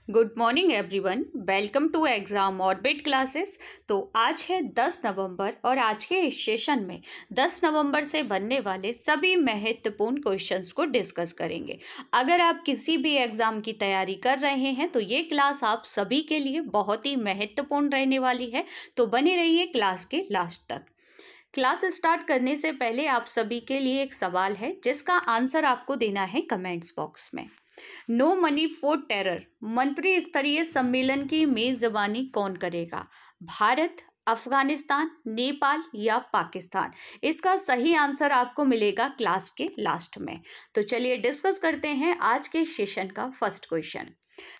Good morning everyone, welcome to exam orbit classes. तो आज है 10 नवंबर और आज के इस सेशन में 10 नवंबर से बनने वाले सभी महत्वपूर्ण क्वेश्चंस को डिस्कस करेंगे। अगर आप किसी भी एग्ज़ाम की तैयारी कर रहे हैं तो ये क्लास आप सभी के लिए बहुत ही महत्वपूर्ण रहने वाली है, तो बने रहिए क्लास के लास्ट तक। क्लास स्टार्ट करने से पहले आप सभी के लिए एक सवाल है जिसका आंसर आपको देना है कमेंट्स बॉक्स में। नो मनी फॉर टेरर मंत्री स्तरीय सम्मेलन की मेजबानी कौन करेगा? भारत, अफगानिस्तान, नेपाल या पाकिस्तान? इसका सही आंसर आपको मिलेगा क्लास के लास्ट में। तो चलिए डिस्कस करते हैं आज के सेशन का फर्स्ट क्वेश्चन।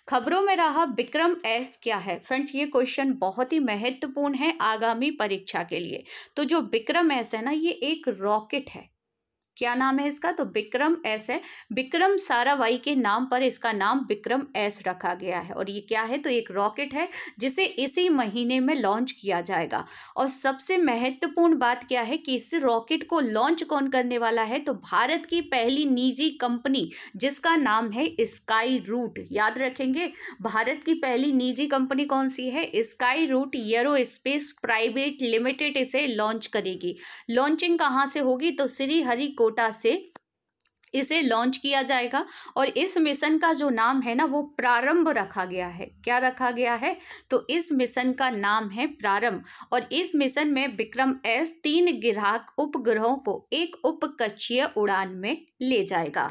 खबरों में रहा विक्रम एस क्या है? फ्रेंड्स, ये क्वेश्चन बहुत ही महत्वपूर्ण है आगामी परीक्षा के लिए। तो जो विक्रम एस है ना, ये एक रॉकेट है। क्या नाम है इसका? तो विक्रम एस है। विक्रम साराभाई के नाम पर इसका नाम विक्रम एस रखा गया है। और ये क्या है? तो एक रॉकेट है जिसे इसी महीने में लॉन्च किया जाएगा। और सबसे महत्वपूर्ण बात क्या है कि इस रॉकेट को लॉन्च कौन करने वाला है? तो भारत की पहली निजी कंपनी जिसका नाम है स्काई रूट। याद रखेंगे, भारत की पहली निजी कंपनी कौन सी है? Skyroot aerospace private limited इसे लॉन्च करेगी। लॉन्चिंग कहाँ से होगी? तो श्रीहरिकोटा से इसे लॉन्च किया जाएगा। और इस मिशन का जो नाम है ना, वो प्रारंभ रखा गया है। क्या रखा गया है? तो इस मिशन का नाम है प्रारंभ। और इस मिशन में विक्रम एस 3 ग्राहक उपग्रहों को एक उपकक्षीय उड़ान में ले जाएगा।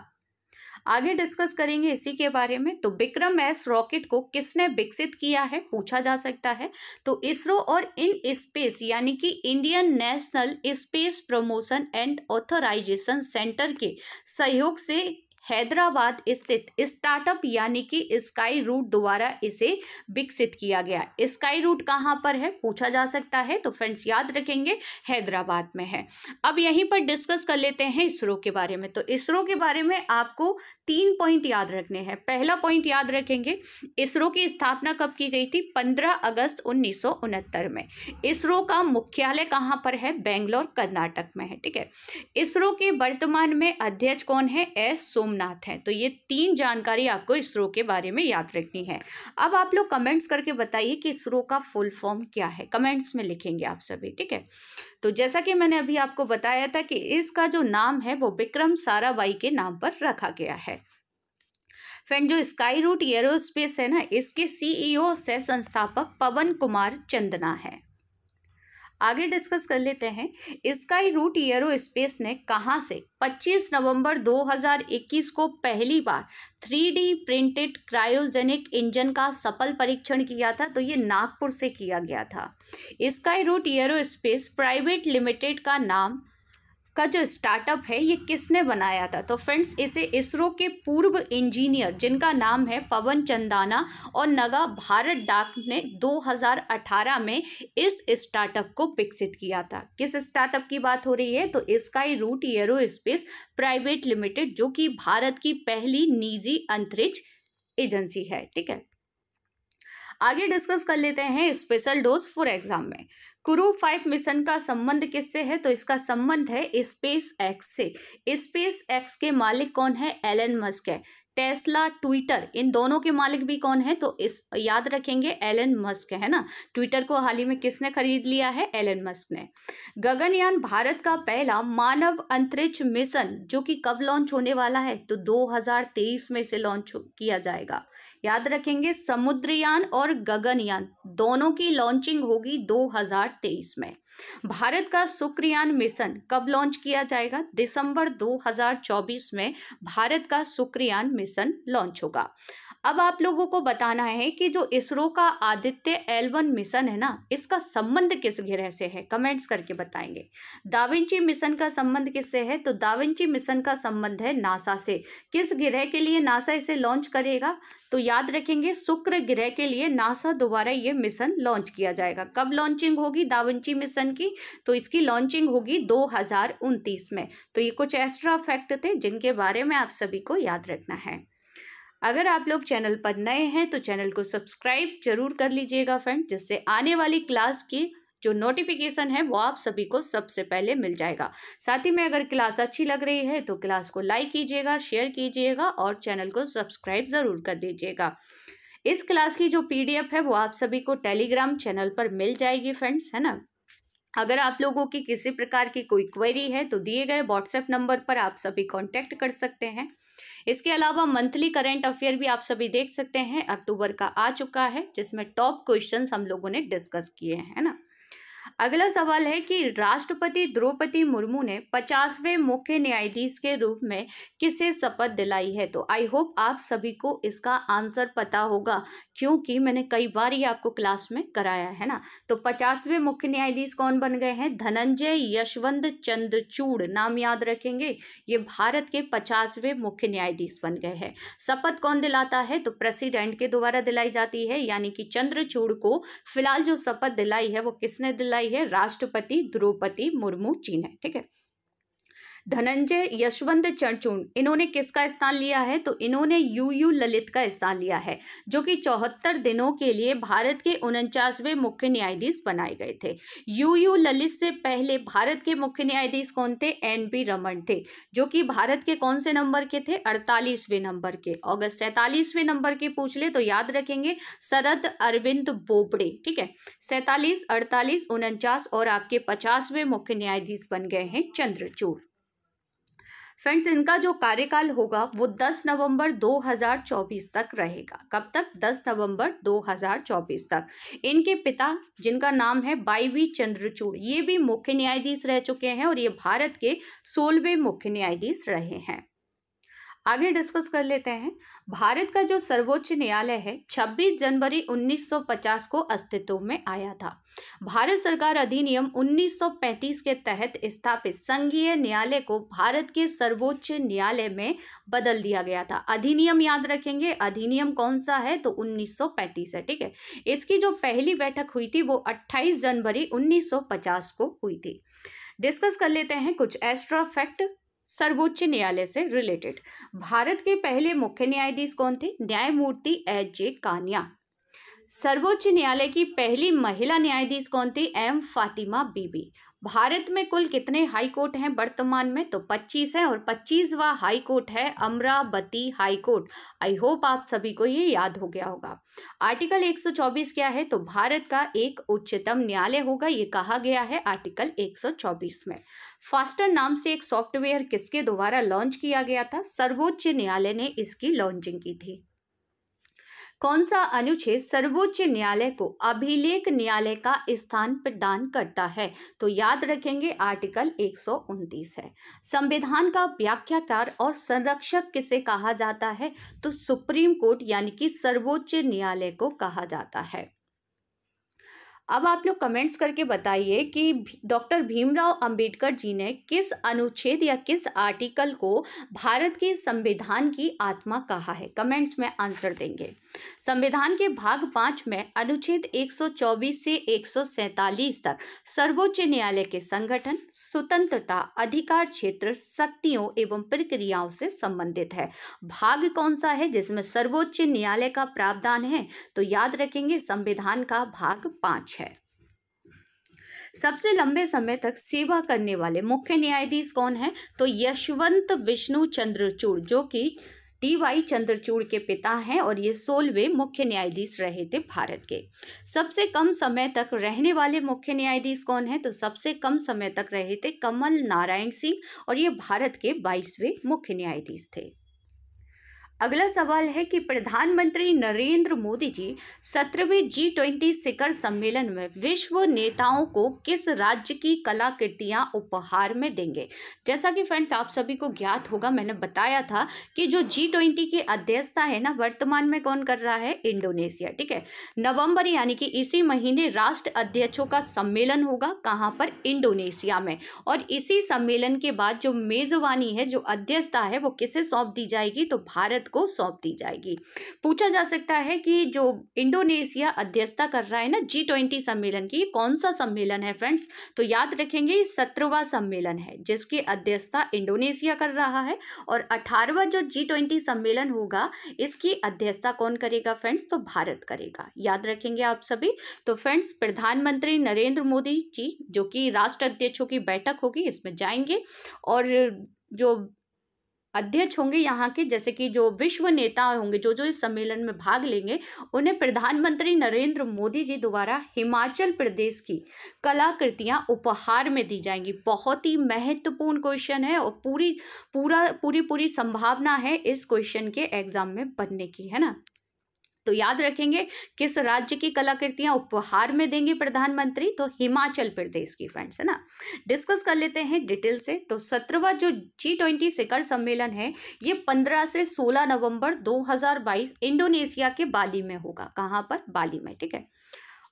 आगे डिस्कस करेंगे इसी के बारे में। तो विक्रम एस रॉकेट को किसने विकसित किया है, पूछा जा सकता है। तो इसरो और इन स्पेस यानी कि Indian national space promotion and authorisation centre के सहयोग से हैदराबाद स्थित स्टार्टअप यानी कि स्काई रूट द्वारा इसे विकसित किया गया। स्काई रूट कहाँ पर है, पूछा जा सकता है। तो फ्रेंड्स याद रखेंगे, हैदराबाद में है। अब यहीं पर डिस्कस कर लेते हैं इसरो के बारे में। तो इसरो के बारे में आपको 3 पॉइंट याद रखने हैं। पहला पॉइंट याद रखेंगे, इसरो की स्थापना कब की गई थी? 15 अगस्त 1969 में। इसरो का मुख्यालय कहाँ पर है? बेंगलोर, कर्नाटक में है। ठीक है। इसरो के वर्तमान में अध्यक्ष कौन है? एस सोमनाथ है। तो ये 3 जानकारी आपको इसरो के बारे में याद रखनी है। अब आप लोग कमेंट्स करके बताइए कि इसरो का फुल फॉर्म क्या है। कमेंट्स में लिखेंगे आप सभी। ठीक है। तो जैसा कि मैंने अभी आपको बताया था कि इसका जो नाम है वो विक्रम साराभाई के नाम पर रखा गया है। फ्रेंड, जो स्काई रूट एरोस्पेस है ना, इसके सीईओ सह संस्थापक पवन कुमार चंदना है। आगे डिस्कस कर लेते हैं, स्काई रूट एरोस्पेस ने कहां से 25 नवंबर 2021 को पहली बार 3D प्रिंटेड क्रायोजेनिक इंजन का सफल परीक्षण किया था? तो ये नागपुर से किया गया था। Skyroot aerospace private limited का नाम का जो स्टार्टअप है ये किसने बनाया था? तो फ्रेंड्स, इसे इसरो के पूर्व इंजीनियर जिनका नाम है पवन चंदाना और नगा भारत डाक ने 2018 में इस स्टार्टअप को विकसित किया था। किस स्टार्टअप की बात हो रही है? तो Skyroot aerospace private limited, जो कि भारत की पहली निजी अंतरिक्ष एजेंसी है। ठीक है। आगे डिस्कस कर लेते हैं स्पेशल डोज फॉर एग्जाम में। क्रू 5 मिशन का संबंध किससे है? तो इसका संबंध है स्पेस एक्स से। स्पेस एक्स के मालिक कौन है? एलन मस्क है। टेस्ला, ट्विटर, इन दोनों के मालिक भी कौन है? तो इस याद रखेंगे, एलन मस्क है ना। ट्विटर को हाल ही में किसने खरीद लिया है? एलन मस्क ने। गगनयान भारत का पहला मानव अंतरिक्ष मिशन जो कि कब लॉन्च होने वाला है? तो 2023 में से लॉन्च किया जाएगा। याद रखेंगे, समुद्रयान और गगनयान दोनों की लॉन्चिंग होगी 2023 में। भारत का शुक्रयान मिशन कब लॉन्च किया जाएगा? दिसंबर 2024 में भारत का शुक्रयान मिशन लॉन्च होगा। अब आप लोगों को बताना है कि जो इसरो का आदित्य L1 मिशन है ना, इसका संबंध किस ग्रह से है? कमेंट्स करके बताएंगे। दाविंची मिशन का संबंध किससे है? तो दाविंची मिशन का संबंध है नासा से। किस ग्रह के लिए नासा इसे लॉन्च करेगा? तो याद रखेंगे, शुक्र ग्रह के लिए नासा द्वारा ये मिशन लॉन्च किया जाएगा। कब लॉन्चिंग होगी दाविंची मिशन की? तो इसकी लॉन्चिंग होगी 2029 में। तो ये कुछ एक्स्ट्रा फैक्ट थे जिनके बारे में आप सभी को याद रखना है। अगर आप लोग चैनल पर नए हैं तो चैनल को सब्सक्राइब जरूर कर लीजिएगा फ्रेंड, जिससे आने वाली क्लास की जो नोटिफिकेशन है वो आप सभी को सबसे पहले मिल जाएगा। साथ ही में अगर क्लास अच्छी लग रही है तो क्लास को लाइक कीजिएगा, शेयर कीजिएगा और चैनल को सब्सक्राइब ज़रूर कर दीजिएगा। इस क्लास की जो PDF है वो आप सभी को टेलीग्राम चैनल पर मिल जाएगी फ्रेंड्स, है ना। अगर आप लोगों की किसी प्रकार की कोई क्वेरी है तो दिए गए व्हाट्सएप नंबर पर आप सभी कांटेक्ट कर सकते हैं। इसके अलावा मंथली करंट अफेयर भी आप सभी देख सकते हैं, अक्टूबर का आ चुका है जिसमें टॉप क्वेश्चंस हम लोगों ने डिस्कस किए हैं, है ना। अगला सवाल है कि राष्ट्रपति द्रौपदी मुर्मू ने 50वें मुख्य न्यायाधीश के रूप में किसे शपथ दिलाई है। तो आई होप आप सभी को इसका आंसर पता होगा, क्योंकि मैंने कई बार ये आपको क्लास में कराया है ना। तो 50वें मुख्य न्यायाधीश कौन बन गए हैं? धनंजय यशवंत चंद्रचूड़, नाम याद रखेंगे। ये भारत के 50वें मुख्य न्यायाधीश बन गए हैं। शपथ कौन दिलाता है? तो प्रेसिडेंट के द्वारा दिलाई जाती है, यानी कि चंद्रचूड़ को फिलहाल जो शपथ दिलाई है वो किसने दिलाई है? राष्ट्रपति द्रौपदी मुर्मू जी ने, ठीक है। धनंजय यशवंत चंद्रचूड़, इन्होंने किसका स्थान लिया है? तो इन्होंने यूयू ललित का स्थान लिया है, जो कि 74 दिनों के लिए भारत के 49वें मुख्य न्यायाधीश बनाए गए थे। यूयू ललित से पहले भारत के मुख्य न्यायाधीश कौन थे? NV रमन थे, जो कि भारत के कौन से नंबर के थे? 48वें नंबर के। अगर 47वें नंबर के पूछ ले तो याद रखेंगे शरद अरविंद बोबडे, ठीक है। 47, 48, 49 और आपके 50वें मुख्य न्यायाधीश बन गए हैं चंद्रचूड़। फ्रेंड्स, इनका जो कार्यकाल होगा वो 10 नवंबर 2024 तक रहेगा। कब तक? 10 नवंबर 2024 तक। इनके पिता, जिनका नाम है वाई.वी. चंद्रचूड़, ये भी मुख्य न्यायाधीश रह चुके हैं और ये भारत के 16वें मुख्य न्यायाधीश रहे हैं। आगे डिस्कस कर लेते हैं। भारत का जो सर्वोच्च न्यायालय है 26 जनवरी 1950 को अस्तित्व में आया था। भारत सरकार अधिनियम 1935 के तहत स्थापित संघीय न्यायालय को भारत के सर्वोच्च न्यायालय में बदल दिया गया था। अधिनियम याद रखेंगे, अधिनियम कौन सा है? तो 1935 है, ठीक है। इसकी जो पहली बैठक हुई थी वो 28 जनवरी 1950 को हुई थी। डिस्कस कर लेते हैं कुछ एक्स्ट्रा फैक्ट सर्वोच्च न्यायालय से रिलेटेड। भारत के पहले मुख्य न्यायाधीश कौन थे? न्यायमूर्ति एच.जे. कानिया। सर्वोच्च न्यायालय की पहली महिला न्यायाधीश कौन थी? एम. फातिमा बीबी। भारत में कुल कितने हाई कोर्ट हैं वर्तमान में? तो 25 है और 25वां हाई कोर्ट है Amravati high court. I hope आप सभी को ये याद हो गया होगा। आर्टिकल 124 क्या है? तो भारत का एक उच्चतम न्यायालय होगा, ये कहा गया है आर्टिकल 124 में। फास्टर नाम से एक सॉफ्टवेयर किसके द्वारा लॉन्च किया गया था? सर्वोच्च न्यायालय ने इसकी लॉन्चिंग की थी। कौन सा अनुच्छेद सर्वोच्च न्यायालय को अभिलेख न्यायालय का स्थान प्रदान करता है? तो याद रखेंगे आर्टिकल 129 है। संविधान का व्याख्याकार और संरक्षक किसे कहा जाता है? तो सुप्रीम कोर्ट यानी कि सर्वोच्च न्यायालय को कहा जाता है। अब आप लोग कमेंट्स करके बताइए कि डॉक्टर भीमराव अंबेडकर जी ने किस अनुच्छेद या किस आर्टिकल को भारत के संविधान की आत्मा कहा है। कमेंट्स में आंसर देंगे। संविधान के भाग 5 में अनुच्छेद 124 से 147 तक सर्वोच्च न्यायालय के संगठन, स्वतंत्रता, अधिकार क्षेत्र, शक्तियों एवं प्रक्रियाओं से संबंधित है। भाग कौन सा है जिसमें सर्वोच्च न्यायालय का प्रावधान है? तो याद रखेंगे संविधान का भाग 5 है। सबसे लंबे समय तक सेवा करने वाले मुख्य न्यायाधीश कौन है? तो यशवंत विष्णु चंद्रचूड़, जो कि डी.वाई. चंद्रचूड़ के पिता हैं और ये 16वें मुख्य न्यायाधीश रहे थे भारत के। सबसे कम समय तक रहने वाले मुख्य न्यायाधीश कौन है? तो सबसे कम समय तक रहे थे कमल नारायण सिंह और ये भारत के 22वें मुख्य न्यायाधीश थे। अगला सवाल है कि प्रधानमंत्री नरेंद्र मोदी जी 17वें G20 शिखर सम्मेलन में विश्व नेताओं को किस राज्य की कलाकृतियां उपहार में देंगे? जैसा कि फ्रेंड्स आप सभी को ज्ञात होगा, मैंने बताया था कि जो G20 की अध्यक्षता है ना वर्तमान में कौन कर रहा है? इंडोनेशिया, ठीक है। नवंबर यानी कि इसी महीने राष्ट्र अध्यक्षों का सम्मेलन होगा। कहाँ पर? इंडोनेशिया में। और इसी सम्मेलन के बाद जो मेजबानी है, जो अध्यक्षता है, वो किसे सौंप दी जाएगी? तो भारत को सौंप दी जाएगी। पूछा जा सकता है कि जो इंडोनेशिया अध्यक्षता कर रहा है ना G20 सम्मेलन की, कौन सा सम्मेलन है फ्रेंड्स? तो याद रखेंगे 17वां सम्मेलन है जिसकी अध्यक्षता इंडोनेशिया कर रहा है। और 18वां जो G20 सम्मेलन होगा इसकी अध्यक्षता कौन करेगा फ्रेंड्स? तो भारत करेगा। याद रखेंगे आप सभी। तो फ्रेंड्स प्रधानमंत्री नरेंद्र मोदी जी जो कि राष्ट्र अध्यक्षों की बैठक होगी इसमें जाएंगे और जो अध्यक्ष होंगे यहाँ के, जैसे कि जो विश्व नेता होंगे जो जो इस सम्मेलन में भाग लेंगे, उन्हें प्रधानमंत्री नरेंद्र मोदी जी द्वारा हिमाचल प्रदेश की कलाकृतियां उपहार में दी जाएंगी। बहुत ही महत्वपूर्ण क्वेश्चन है और पूरी संभावना है इस क्वेश्चन के एग्जाम में बनने की, है ना। तो याद रखेंगे किस राज्य की कलाकृतियां उपहार में देंगे प्रधानमंत्री, तो हिमाचल प्रदेश की फ्रेंड्स, है ना। डिस्कस कर लेते हैं डिटेल से। तो 17वां जो G20 शिखर सम्मेलन है ये 15 से 16 नवंबर 2022 इंडोनेशिया के बाली में होगा। कहाँ पर? बाली में, ठीक है।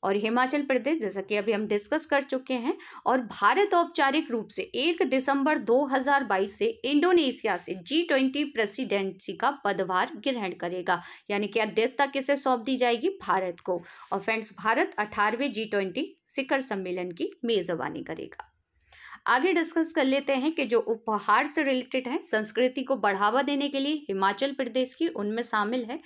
और हिमाचल प्रदेश जैसा कि अभी हम डिस्कस कर चुके हैं। और भारत औपचारिक रूप से 1 दिसंबर 2022 से इंडोनेशिया से G20 प्रेसिडेंसी का पदभार ग्रहण करेगा, यानी कि अध्यक्षता किसे सौंप दी जाएगी? भारत को। और फ्रेंड्स भारत 18वें G20 शिखर सम्मेलन की मेजबानी करेगा। आगे डिस्कस कर लेते हैं कि जो उपहार से रिलेटेड है, संस्कृति को बढ़ावा देने के लिए हिमाचल प्रदेश की, उनमें शामिल है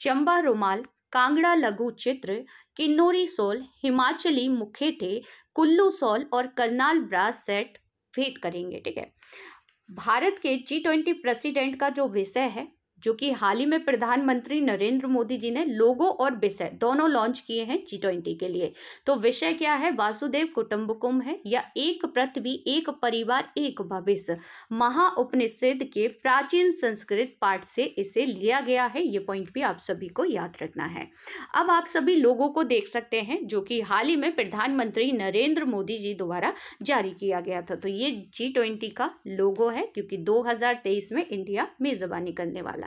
चंबा रुमाल, कांगड़ा लघु चित्र, किन्नौरी शॉल, हिमाचली मुखेटे, कुल्लू शॉल और करनाल ब्रास सेट भेंट करेंगे, ठीक है। भारत के G20 प्रेसिडेंट का जो विषय है, जो कि हाल ही में प्रधानमंत्री नरेंद्र मोदी जी ने लोगो और विषय दोनों लॉन्च किए हैं G20 के लिए। तो विषय क्या है? वासुदेव कुटुंबकम है, या एक पृथ्वी एक परिवार एक भविष्य, महाउपनिषद के प्राचीन संस्कृत पाठ से इसे लिया गया है। ये पॉइंट भी आप सभी को याद रखना है। अब आप सभी लोगों को देख सकते हैं जो कि हाल ही में प्रधानमंत्री नरेंद्र मोदी जी द्वारा जारी किया गया था। तो ये G20 का लोगो है, क्योंकि 2023 में इंडिया मेजबानी करने वाला है।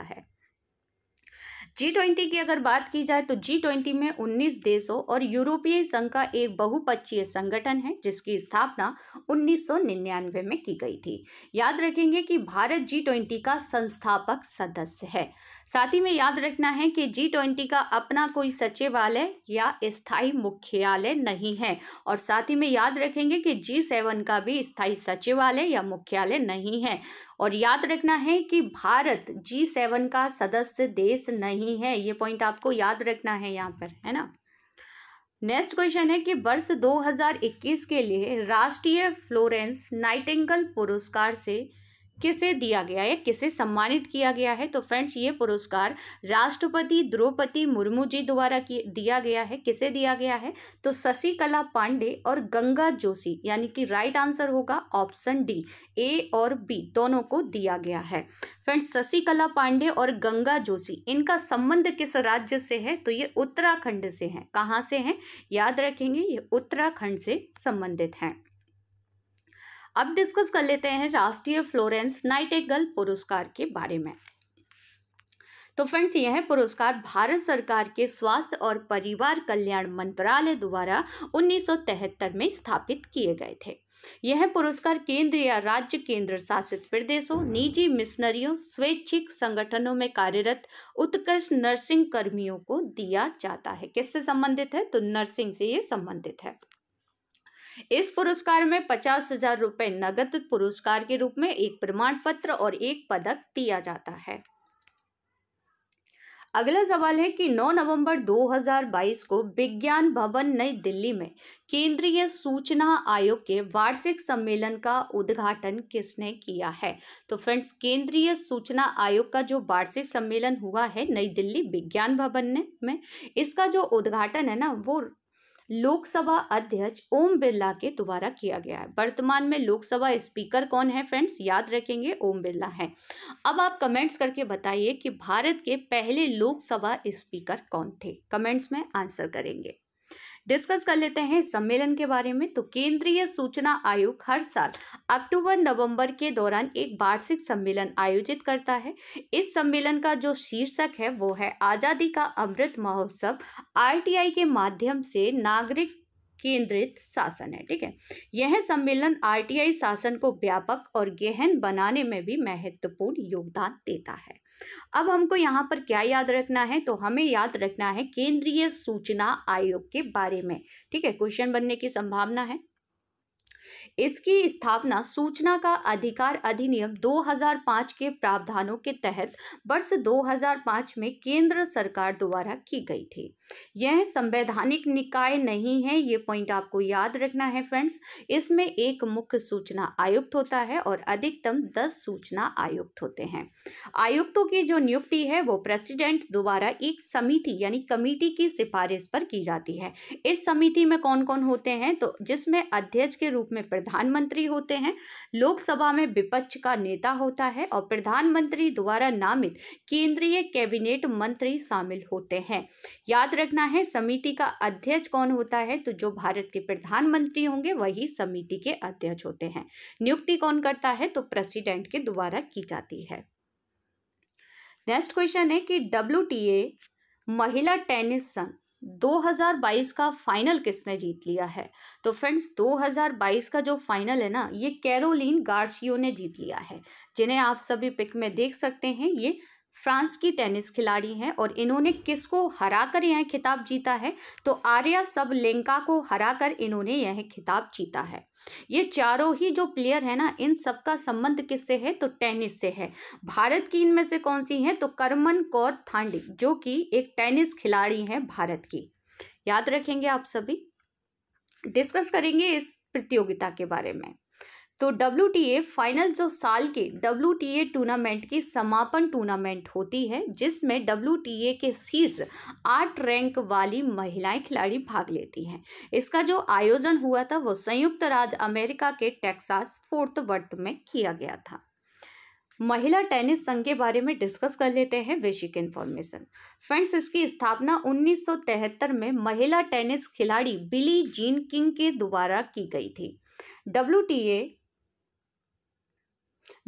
G20 की अगर बात की जाए तो G20 में 19 देशों और यूरोपीय संघ का एक बहुपक्षीय संगठन है, जिसकी स्थापना 1999 में की गई थी। याद रखेंगे कि भारत G20 का संस्थापक सदस्य है। साथ ही में याद रखना है कि G20 का अपना कोई सचिवालय या स्थायी मुख्यालय नहीं है। और साथ ही में याद रखेंगे कि G7 का भी स्थायी सचिवालय या मुख्यालय नहीं है। और याद रखना है कि भारत G7 का सदस्य देश नहीं है। ये पॉइंट आपको याद रखना है यहाँ पर, है ना। नेक्स्ट क्वेश्चन है कि वर्ष 2021 के लिए राष्ट्रीय फ्लोरेंस नाइटिंगेल पुरस्कार से किसे दिया गया है, किसे सम्मानित किया गया है? तो फ्रेंड्स ये पुरस्कार राष्ट्रपति द्रौपदी मुर्मू जी द्वारा दिया गया है। किसे दिया गया है? तो शशिकला पांडे और गंगा जोशी, यानी कि राइट आंसर होगा ऑप्शन डी, ए और बी दोनों को दिया गया है। फ्रेंड्स शशिकला पांडे और गंगा जोशी, इनका संबंध किस राज्य से है? तो ये उत्तराखंड से है। कहाँ से हैं? याद रखेंगे ये उत्तराखंड से संबंधित हैं। अब डिस्कस कर लेते हैं राष्ट्रीय फ्लोरेंस नाइटिंगेल पुरस्कार के बारे में। तो फ्रेंड्स यह पुरस्कार भारत सरकार के स्वास्थ्य और परिवार कल्याण मंत्रालय द्वारा 1973 में स्थापित किए गए थे। यह पुरस्कार केंद्र या राज्य केंद्र शासित प्रदेशों, निजी मिशनरियों, स्वैच्छिक संगठनों में कार्यरत उत्कृष्ट नर्सिंग कर्मियों को दिया जाता है। किससे संबंधित है? तो नर्सिंग से ये संबंधित है। इस पुरस्कार में 50,000 रुपए नगद पुरस्कार के रूप में, एक प्रमाण पत्र और एक पदक दिया जाता है। अगला सवाल है कि 9 नवंबर 2022 को विज्ञान भवन नई दिल्ली में केंद्रीय सूचना आयोग के वार्षिक सम्मेलन का उद्घाटन किसने किया है? तो फ्रेंड्स केंद्रीय सूचना आयोग का जो वार्षिक सम्मेलन हुआ है नई दिल्ली विज्ञान भवन में, इसका जो उद्घाटन है ना वो लोकसभा अध्यक्ष ओम बिरला के द्वारा किया गया है। वर्तमान में लोकसभा स्पीकर कौन है फ्रेंड्स? याद रखेंगे ओम बिरला है। अब आप कमेंट्स करके बताइए कि भारत के पहले लोकसभा स्पीकर कौन थे? कमेंट्स में आंसर करेंगे। डिस्कस कर लेते हैं सम्मेलन के बारे में। तो केंद्रीय सूचना आयोग हर साल अक्टूबर नवंबर के दौरान एक वार्षिक सम्मेलन आयोजित करता है। इस सम्मेलन का जो शीर्षक है वो है आजादी का अमृत महोत्सव, आरटीआई के माध्यम से नागरिक केंद्रित शासन है। ठीक है, यह सम्मेलन आरटीआई शासन को व्यापक और गहन बनाने में भी महत्वपूर्ण योगदान देता है। अब हमको यहाँ पर क्या याद रखना है? तो हमें याद रखना है केंद्रीय सूचना आयोग के बारे में। ठीक है, क्वेश्चन बनने की संभावना है। इसकी स्थापना सूचना का अधिकार अधिनियम 2005 के प्रावधानों के तहत वर्ष 2005 में केंद्र सरकार द्वारा की गई थी। यह संवैधानिक निकाय नहीं है, ये पॉइंट आपको याद रखना है फ्रेंड्स। इसमें एक मुख्य सूचना आयुक्त होता है और अधिकतम 10 सूचना आयुक्त होते हैं। आयुक्तों की जो नियुक्ति है वो प्रेसिडेंट द्वारा एक समिति यानी कमेटी की सिफारिश पर की जाती है। इस समिति में कौन कौन होते हैं, तो जिसमें अध्यक्ष के रूप में प्रधानमंत्री होते हैं, लोकसभा में विपक्ष का नेता होता है और प्रधानमंत्री द्वारा नामित केंद्रीय कैबिनेट मंत्री शामिल होते हैं। याद रखना है समिति का अध्यक्ष कौन होता है, तो जो भारत के प्रधानमंत्री होंगे वही समिति के अध्यक्ष होते हैं। नियुक्ति कौन करता है, तो प्रेसिडेंट के द्वारा की जाती है। नेक्स्ट क्वेश्चन है कि WTA महिला टेनिस संघ 2022 का फाइनल किसने जीत लिया है। तो फ्रेंड्स 2022 का जो फाइनल है ना, ये कैरोलिन गार्सियो ने जीत लिया है, जिन्हें आप सभी पिक में देख सकते हैं। ये फ्रांस की टेनिस खिलाड़ी हैं और इन्होंने किसको हराकर यह खिताब जीता है, तो आर्या सबलेंका को हराकर इन्होंने यह खिताब जीता है। ये चारों ही जो प्लेयर है ना, इन सबका संबंध किससे है, तो टेनिस से है। भारत की इनमें से कौन सी है, तो करमन कौर थांडी, जो कि एक टेनिस खिलाड़ी हैं भारत की। याद रखेंगे आप सभी। डिस्कस करेंगे इस प्रतियोगिता के बारे में। तो WTA फाइनल जो साल के WTA टूर्नामेंट की समापन टूर्नामेंट होती है, जिसमें WTA के शीर्ष 8 रैंक वाली महिलाएं खिलाड़ी भाग लेती हैं। इसका जो आयोजन हुआ था वो संयुक्त राज्य अमेरिका के टेक्सास फोर्ट वर्थ में किया गया था। महिला टेनिस संघ के बारे में डिस्कस कर लेते हैं बेसिक इन्फॉर्मेशन। फ्रेंड्स इसकी स्थापना 1973 में महिला टेनिस खिलाड़ी बिली जीन किंग के द्वारा की गई थी।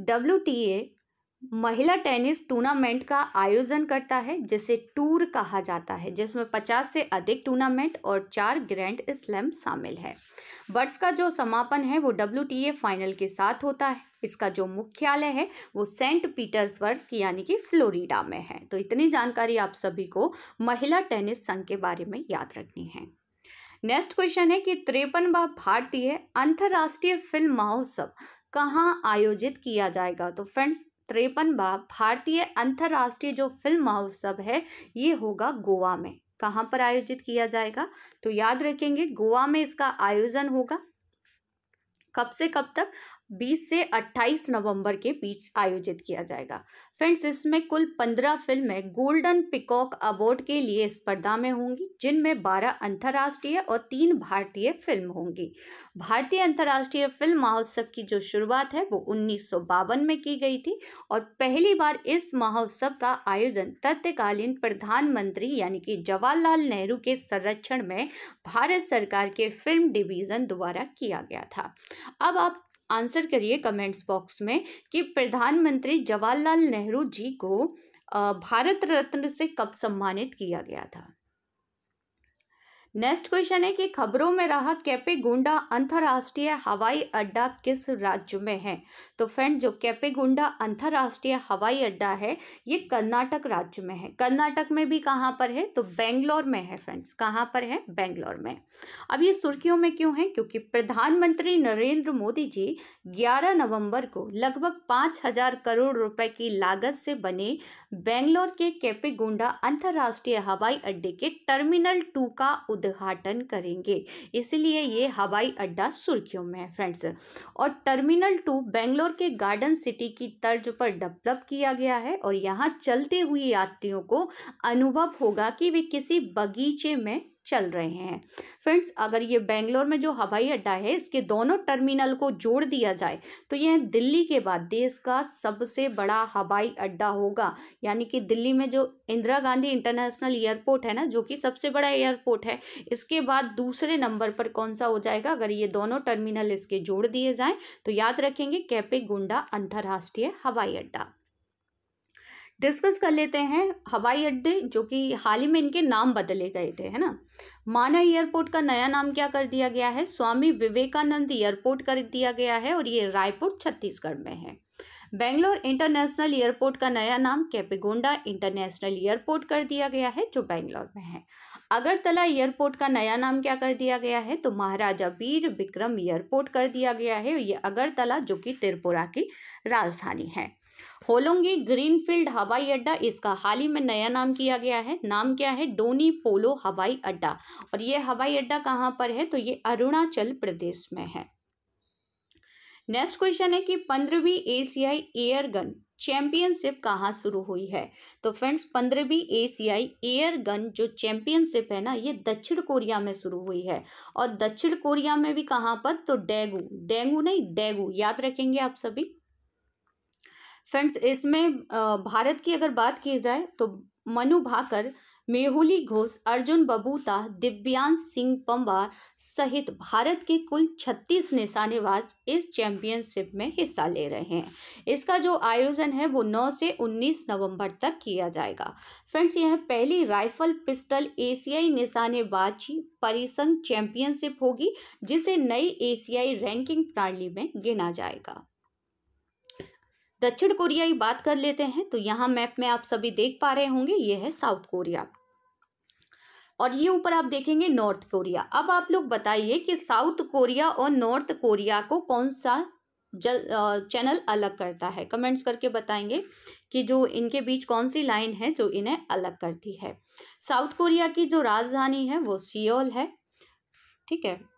WTA महिला टेनिस टूर्नामेंट का आयोजन करता है, जिसे टूर कहा जाता है, जिसमें 50 से अधिक टूर्नामेंट और 4 ग्रैंड स्लैम शामिल है। वर्ष का जो समापन है वो WTA फाइनल के साथ होता है। इसका जो मुख्यालय है वो सेंट पीटर्सबर्ग यानी कि फ्लोरिडा में है। तो इतनी जानकारी आप सभी को महिला टेनिस संघ के बारे में याद रखनी है। नेक्स्ट क्वेश्चन है कि 53वां भारतीय अंतर्राष्ट्रीय फिल्म महोत्सव कहाँ आयोजित किया जाएगा। तो फ्रेंड्स 53वां भारतीय अंतर्राष्ट्रीय जो फिल्म महोत्सव है ये होगा गोवा में। कहाँ पर आयोजित किया जाएगा, तो याद रखेंगे गोवा में इसका आयोजन होगा। कब से कब तक, 20 से 28 नवंबर के बीच आयोजित किया जाएगा। फ्रेंड्स इसमें कुल 15 फिल्में गोल्डन पिकॉक अवार्ड के लिए स्पर्धा में होंगी, जिनमें 12 अंतर्राष्ट्रीय और 3 भारतीय फिल्म होंगी। भारतीय अंतर्राष्ट्रीय फिल्म महोत्सव की जो शुरुआत है वो 1952 में की गई थी और पहली बार इस महोत्सव का आयोजन तत्कालीन प्रधानमंत्री यानी कि जवाहरलाल नेहरू के संरक्षण में भारत सरकार के फिल्म डिवीजन द्वारा किया गया था। अब आप आंसर करिए कमेंट्स बॉक्स में कि प्रधानमंत्री जवाहरलाल नेहरू जी को भारत रत्न से कब सम्मानित किया गया था। नेक्स्ट क्वेश्चन है कि खबरों में रहा केपेगौड़ा अंतर्राष्ट्रीय हवाई अड्डा किस राज्य में है। तो फ्रेंड जो केपेगौड़ा अंतर्राष्ट्रीय हवाई अड्डा है ये कर्नाटक राज्य में है। कर्नाटक में भी कहाँ पर है, तो बेंगलोर में है। फ्रेंड्स कहाँ पर है, बेंगलोर में। अब ये सुर्खियों में क्यों है, क्योंकि प्रधानमंत्री नरेंद्र मोदी जी 11 नवंबर को लगभग 5,000 करोड़ रुपए की लागत से बने बेंगलोर के केपेगौड़ा अंतर्राष्ट्रीय हवाई अड्डे के टर्मिनल 2 का उद्घाटन करेंगे, इसलिए ये हवाई अड्डा सुर्खियों में है फ्रेंड्स। और टर्मिनल 2 बेंगलोर के गार्डन सिटी की तर्ज पर डेवलप किया गया है और यहाँ चलते हुए यात्रियों को अनुभव होगा कि वे किसी बगीचे में चल रहे हैं। फ्रेंड्स अगर ये बेंगलोर में जो हवाई अड्डा है इसके दोनों टर्मिनल को जोड़ दिया जाए तो यह दिल्ली के बाद देश का सबसे बड़ा हवाई अड्डा होगा। यानी कि दिल्ली में जो इंदिरा गांधी इंटरनेशनल एयरपोर्ट है ना, जो कि सबसे बड़ा एयरपोर्ट है, इसके बाद दूसरे नंबर पर कौन सा हो जाएगा अगर ये दोनों टर्मिनल इसके जोड़ दिए जाएं, तो याद रखेंगे केपेगौड़ा अंतर्राष्ट्रीय हवाई अड्डा। डिस्कस कर लेते हैं हवाई अड्डे जो कि हाल ही में इनके नाम बदले गए थे, है ना। माना एयरपोर्ट का नया नाम क्या कर दिया गया है, स्वामी विवेकानंद एयरपोर्ट कर दिया गया है और ये रायपुर छत्तीसगढ़ में है। बेंगलोर इंटरनेशनल एयरपोर्ट का नया नाम कैपेगोंडा इंटरनेशनल एयरपोर्ट कर दिया गया है, जो बेंगलोर में है। अगरतला एयरपोर्ट का नया नाम क्या कर दिया गया है, तो महाराजा वीर विक्रम एयरपोर्ट कर दिया गया है। ये अगरतला जो कि त्रिपुरा की राजधानी है। होलोंगी ग्रीनफील्ड हवाई अड्डा, इसका हाल ही में नया नाम किया गया है। नाम क्या है, डोनी पोलो हवाई अड्डा। और ये हवाई अड्डा कहाँ पर है, तो ये अरुणाचल प्रदेश में है। नेक्स्ट क्वेश्चन है कि 15वीं एशियाई एयर गन चैंपियनशिप कहाँ शुरू हुई है। तो फ्रेंड्स 15वीं एशियाई एयर गन जो चैंपियनशिप है ना, ये दक्षिण कोरिया में शुरू हुई है। और दक्षिण कोरिया में भी कहाँ पर, तो डेगू नहीं डेगू, याद रखेंगे आप सभी। फ्रेंड्स इसमें भारत की अगर बात की जाए तो मनु भाकर, मेहुली घोष, अर्जुन बबूता, दिव्यांश सिंह पंवार सहित भारत के कुल 36 निशानेबाज इस चैंपियनशिप में हिस्सा ले रहे हैं। इसका जो आयोजन है वो 9 से 19 नवंबर तक किया जाएगा। फ्रेंड्स यह पहली राइफल पिस्टल एशियाई निशानेबाजी परिसंघ चैंपियनशिप होगी, जिसे नई एशियाई रैंकिंग प्रणाली में गिना जाएगा। दक्षिण कोरिया की बात कर लेते हैं तो यहाँ मैप में आप सभी देख पा रहे होंगे, ये है साउथ कोरिया और ये ऊपर आप देखेंगे नॉर्थ कोरिया। अब आप लोग बताइए कि साउथ कोरिया और नॉर्थ कोरिया को कौन सा चैनल अलग करता है। कमेंट्स करके बताएंगे कि जो इनके बीच कौन सी लाइन है जो इन्हें अलग करती है। साउथ कोरिया की जो राजधानी है वो सियोल है, ठीक है।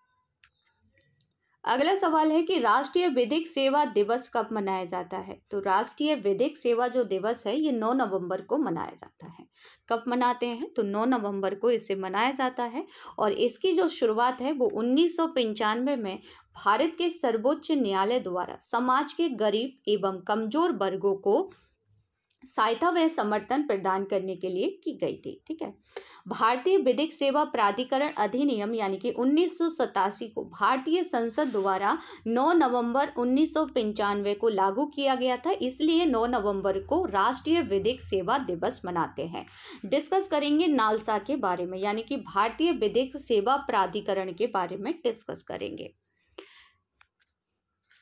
अगला सवाल है कि राष्ट्रीय विधिक सेवा दिवस कब मनाया जाता है। तो राष्ट्रीय विधिक सेवा जो दिवस है ये 9 नवंबर को मनाया जाता है। कब मनाते हैं, तो 9 नवंबर को इसे मनाया जाता है। और इसकी जो शुरुआत है वो 1995 में भारत के सर्वोच्च न्यायालय द्वारा समाज के गरीब एवं कमजोर वर्गों को सहायता व समर्थन प्रदान करने के लिए की गई थी, ठीक है। भारतीय विधिक सेवा प्राधिकरण अधिनियम यानी कि 1987 को भारतीय संसद द्वारा 9 नवंबर 1995 को लागू किया गया था, इसलिए 9 नवंबर को राष्ट्रीय विधिक सेवा दिवस मनाते हैं। डिस्कस करेंगे नालसा के बारे में, यानी कि भारतीय विधिक सेवा प्राधिकरण के बारे में डिस्कस करेंगे।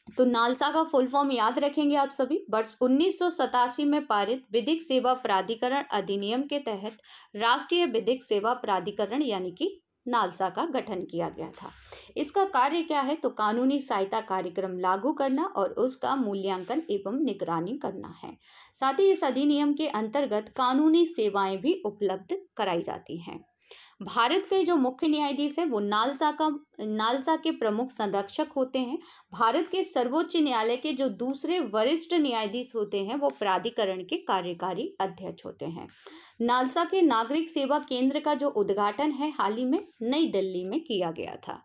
तो नालसा का फुल फॉर्म याद रखेंगे आप सभी। वर्ष 1987 में पारित विधिक सेवा प्राधिकरण अधिनियम के तहत राष्ट्रीय विधिक सेवा प्राधिकरण यानी कि नालसा का गठन किया गया था। इसका कार्य क्या है, तो कानूनी सहायता कार्यक्रम लागू करना और उसका मूल्यांकन एवं निगरानी करना है। साथ ही इस अधिनियम के अंतर्गत कानूनी सेवाएं भी उपलब्ध कराई जाती हैं। भारत के जो मुख्य न्यायाधीश है वो नालसा के प्रमुख संरक्षक होते हैं। भारत के सर्वोच्च न्यायालय के जो दूसरे वरिष्ठ न्यायाधीश होते हैं वो प्राधिकरण के कार्यकारी अध्यक्ष होते हैं। नालसा के नागरिक सेवा केंद्र का जो उद्घाटन है हाल ही में नई दिल्ली में किया गया था।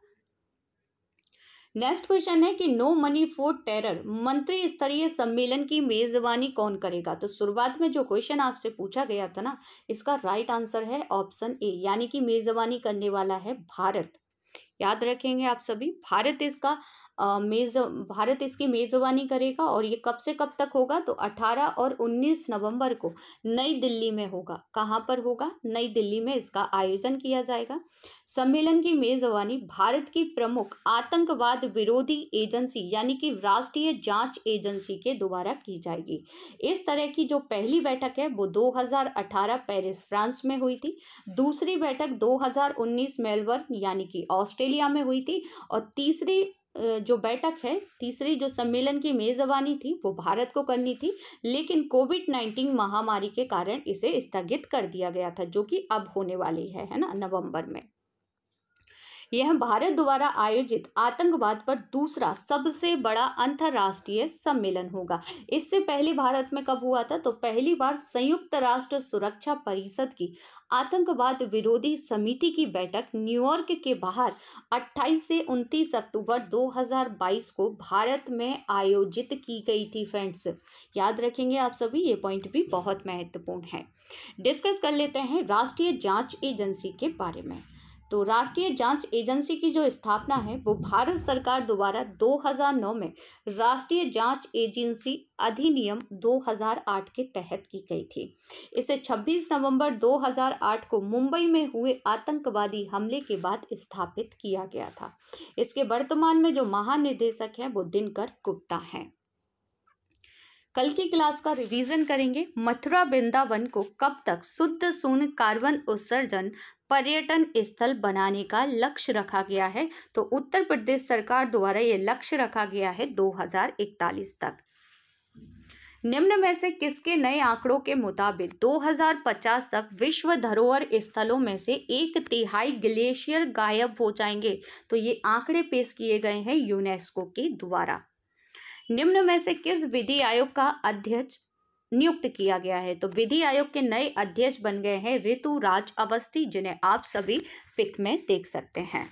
नेक्स्ट क्वेश्चन है कि नो मनी फॉर टेरर मंत्री स्तरीय सम्मेलन की मेजबानी कौन करेगा। तो शुरुआत में जो क्वेश्चन आपसे पूछा गया था ना, इसका राइट आंसर है ऑप्शन ए, यानी कि मेजबानी करने वाला है भारत। याद रखेंगे आप सभी, भारत इसकी मेजबानी करेगा। और ये कब से कब तक होगा, तो 18 और 19 नवंबर को नई दिल्ली में होगा। कहाँ पर होगा, नई दिल्ली में इसका आयोजन किया जाएगा। सम्मेलन की मेजबानी भारत की प्रमुख आतंकवाद विरोधी एजेंसी यानी कि राष्ट्रीय जांच एजेंसी के द्वारा की जाएगी। इस तरह की जो पहली बैठक है वो 2018 पेरिस फ्रांस में हुई थी। दूसरी बैठक 2019 मेलबर्न यानी कि ऑस्ट्रेलिया में हुई थी। और तीसरी जो सम्मेलन की मेजबानी थी वो भारत को करनी थी, लेकिन कोविड-19 महामारी के कारण इसे स्थगित कर दिया गया था, जो कि अब होने वाली है ना, नवंबर में। यह भारत द्वारा आयोजित आतंकवाद पर दूसरा सबसे बड़ा अंतर्राष्ट्रीय सम्मेलन होगा। इससे पहले भारत में कब हुआ था, तो पहली बार संयुक्त राष्ट्र सुरक्षा परिषद की आतंकवाद विरोधी समिति की बैठक न्यूयॉर्क के बाहर 28 से 29 अक्टूबर 2022 को भारत में आयोजित की गई थी। फ्रेंड्स याद रखेंगे आप सभी, ये पॉइंट भी बहुत महत्वपूर्ण है। डिस्कस कर लेते हैं राष्ट्रीय जांच एजेंसी के बारे में। तो राष्ट्रीय जांच एजेंसी की जो स्थापना है वो भारत सरकार द्वारा 2009 में राष्ट्रीय जांच एजेंसी अधिनियम 2008 के तहत की गई थी। इसे 26 नवंबर 2008 को मुंबई में हुए आतंकवादी हमले के बाद स्थापित किया गया था। इसके वर्तमान में जो महानिदेशक है वो दिनकर गुप्ता हैं। कल की क्लास का रिवीजन करेंगे। मथुरा वृंदावन को कब तक शुद्ध शून्य कार्बन उत्सर्जन पर्यटन स्थल बनाने का लक्ष्य रखा गया है? तो उत्तर प्रदेश सरकार द्वारा यह लक्ष्य रखा गया है 2041 तक। निम्न में से किसके नए आंकड़ों के मुताबिक 2050 तक विश्व धरोहर स्थलों में से 1/3 ग्लेशियर गायब हो जाएंगे? तो ये आंकड़े पेश किए गए हैं यूनेस्को के द्वारा। निम्न में से किस विधि आयोग का अध्यक्ष नियुक्त किया गया है? तो विधि आयोग के नए अध्यक्ष बन गए हैं ऋतुराज अवस्थी, जिन्हें आप सभी पिक में देख सकते हैं।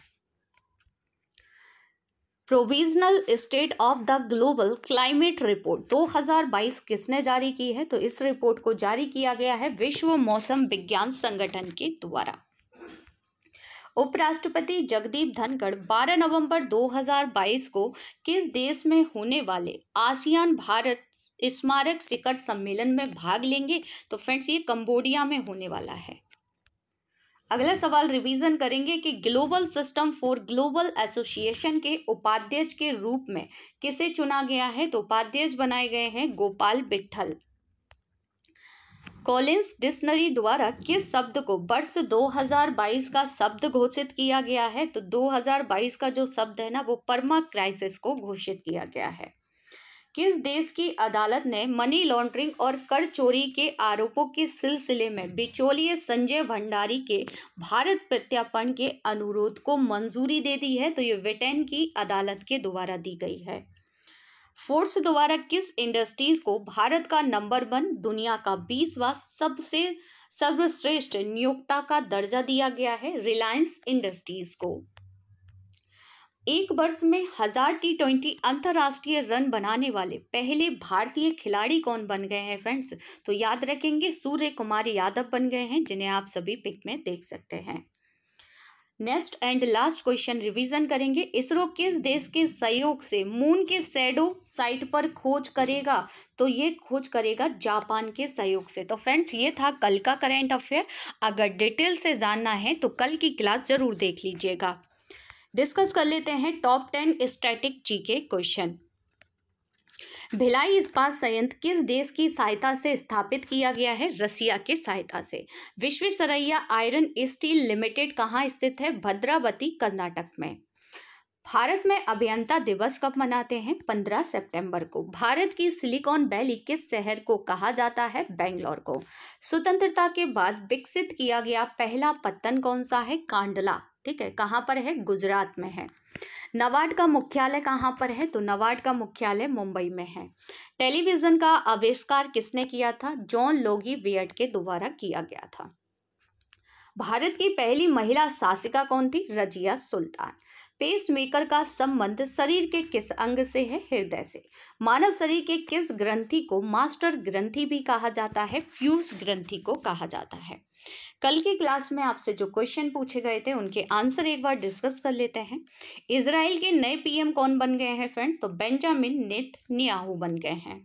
Provisional state of the global climate report 2022 किसने जारी की है? तो इस रिपोर्ट को जारी किया गया है विश्व मौसम विज्ञान संगठन के द्वारा। उपराष्ट्रपति जगदीप धनखड़ 12 नवंबर 2022 को किस देश में होने वाले आसियान भारत स्मारक शिखर सम्मेलन में भाग लेंगे? तो फ्रेंड्स ये कंबोडिया में होने वाला है। अगला सवाल रिवीजन करेंगे कि global system for global association के उपाध्यक्ष के रूप में किसे चुना गया है? तो उपाध्यक्ष बनाए गए हैं गोपाल विट्ठल। कॉलिंस डिक्शनरी द्वारा किस शब्द को वर्ष 2022 का शब्द घोषित किया गया है? तो 2022 का जो शब्द है ना, वो परमा क्राइसिस को घोषित किया गया है। किस देश की अदालत ने मनी लॉन्ड्रिंग और कर चोरी के आरोपों के सिलसिले में बिचौलिए संजय भंडारी के भारत प्रत्यार्पण के अनुरोध को मंजूरी दे दी है? तो ये ब्रिटेन की अदालत के द्वारा दी गई है। फोर्ब्स द्वारा किस इंडस्ट्रीज को भारत का नंबर 1 दुनिया का 20वां सबसे सर्वश्रेष्ठ नियोक्ता का दर्जा दिया गया है? रिलायंस इंडस्ट्रीज को। एक वर्ष में 1000 T20 अंतर्राष्ट्रीय रन बनाने वाले पहले भारतीय खिलाड़ी कौन बन गए हैं फ्रेंड्स? तो याद रखेंगे सूर्य कुमार यादव बन गए हैं, जिन्हें आप सभी पिक में देख सकते हैं। Next and last question revision करेंगे। इसरो किस देश के सहयोग से मून के शैडो साइट पर खोज करेगा? तो ये खोज करेगा जापान के सहयोग से। तो फ्रेंड्स ये था कल का करंट अफेयर। अगर डिटेल से जानना है तो कल की क्लास जरूर देख लीजिएगा। डिस्कस कर लेते हैं top 10 static GK question. Bhilai इस्पात संयंत्र किस देश की सहायता से स्थापित किया गया है? रसिया के सहायता से। विश्वेश्वरैया आयरन स्टील लिमिटेड कहाँ स्थित है? भद्रावती कर्नाटक में। भारत में अभियंता दिवस कब मनाते हैं? 15 सितंबर को। भारत की सिलिकॉन वैली किस शहर को कहा जाता है? बेंगलोर को। स्वतंत्रता के बाद विकसित किया गया पहला पत्तन कौन सा है? कांडला। ठीक है, कहाँ पर है? गुजरात में है। नाबार्ड का मुख्यालय कहाँ पर है? तो नाबार्ड का मुख्यालय मुंबई में है। टेलीविजन का आविष्कार किसने किया था? जॉन लोगी वियर्ड के द्वारा किया गया था। भारत की पहली महिला शासिका कौन थी? रजिया सुल्तान। पेसमेकर का संबंध शरीर के किस अंग से है? हृदय से। मानव शरीर के किस ग्रंथि को मास्टर ग्रंथि भी कहा जाता है? फ्यूज ग्रंथि को कहा जाता है। कल की क्लास में आपसे जो क्वेश्चन पूछे गए थे उनके आंसर एक बार डिस्कस कर लेते हैं। इजराइल के नए पीएम कौन बन गए हैं फ्रेंड्स? तो बेंजामिन नेतन्याहू बन गए हैं।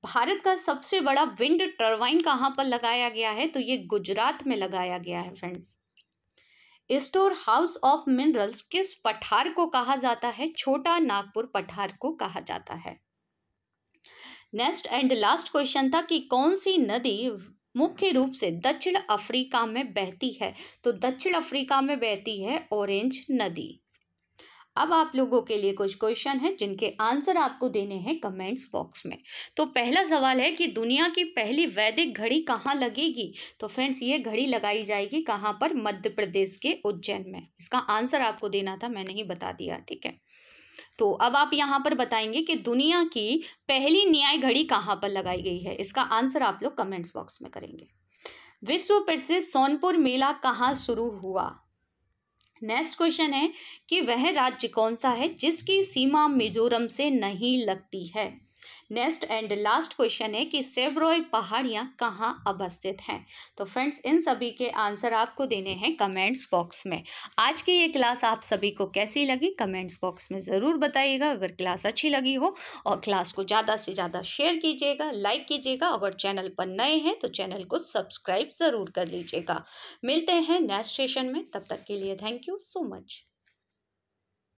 भारत का सबसे बड़ा विंड टरबाइन कहाँ पर लगाया गया है? तो ये गुजरात में लगाया गया है friends. Store house of minerals किस पठार को कहा जाता है? छोटा नागपुर पठार को कहा जाता है। नेक्स्ट एंड लास्ट क्वेश्चन था कि कौन सी नदी मुख्य रूप से दक्षिण अफ्रीका में बहती है? तो दक्षिण अफ्रीका में बहती है ऑरेंज नदी। अब आप लोगों के लिए कुछ क्वेश्चन हैं जिनके आंसर आपको देने हैं कमेंट्स बॉक्स में। तो पहला सवाल है कि दुनिया की पहली वैदिक घड़ी कहाँ लगेगी? तो फ्रेंड्स ये घड़ी लगाई जाएगी कहाँ पर? मध्य प्रदेश के उज्जैन में। इसका आंसर आपको देना था, मैंने ही बता दिया। ठीक है, तो अब आप यहाँ पर बताएंगे कि दुनिया की पहली न्याय घड़ी कहाँ पर लगाई गई है। इसका आंसर आप लोग कमेंट्स बॉक्स में करेंगे। विश्व प्रसिद्ध सोनपुर मेला कहाँ शुरू हुआ? नेक्स्ट क्वेश्चन है कि वह राज्य कौन सा है जिसकी सीमा मिजोरम से नहीं लगती है? नेक्स्ट एंड लास्ट क्वेश्चन है कि सेवरोय पहाड़ियाँ कहाँ अवस्थित हैं? तो फ्रेंड्स इन सभी के आंसर आपको देने हैं कमेंट्स बॉक्स में। आज की ये क्लास आप सभी को कैसी लगी कमेंट्स बॉक्स में ज़रूर बताइएगा। अगर क्लास अच्छी लगी हो और क्लास को ज़्यादा से ज़्यादा शेयर कीजिएगा, लाइक कीजिएगा। अगर चैनल पर नए हैं तो चैनल को सब्सक्राइब ज़रूर कर लीजिएगा। मिलते हैं नेक्स्ट सेशन में, तब तक के लिए थैंक यू सो मच।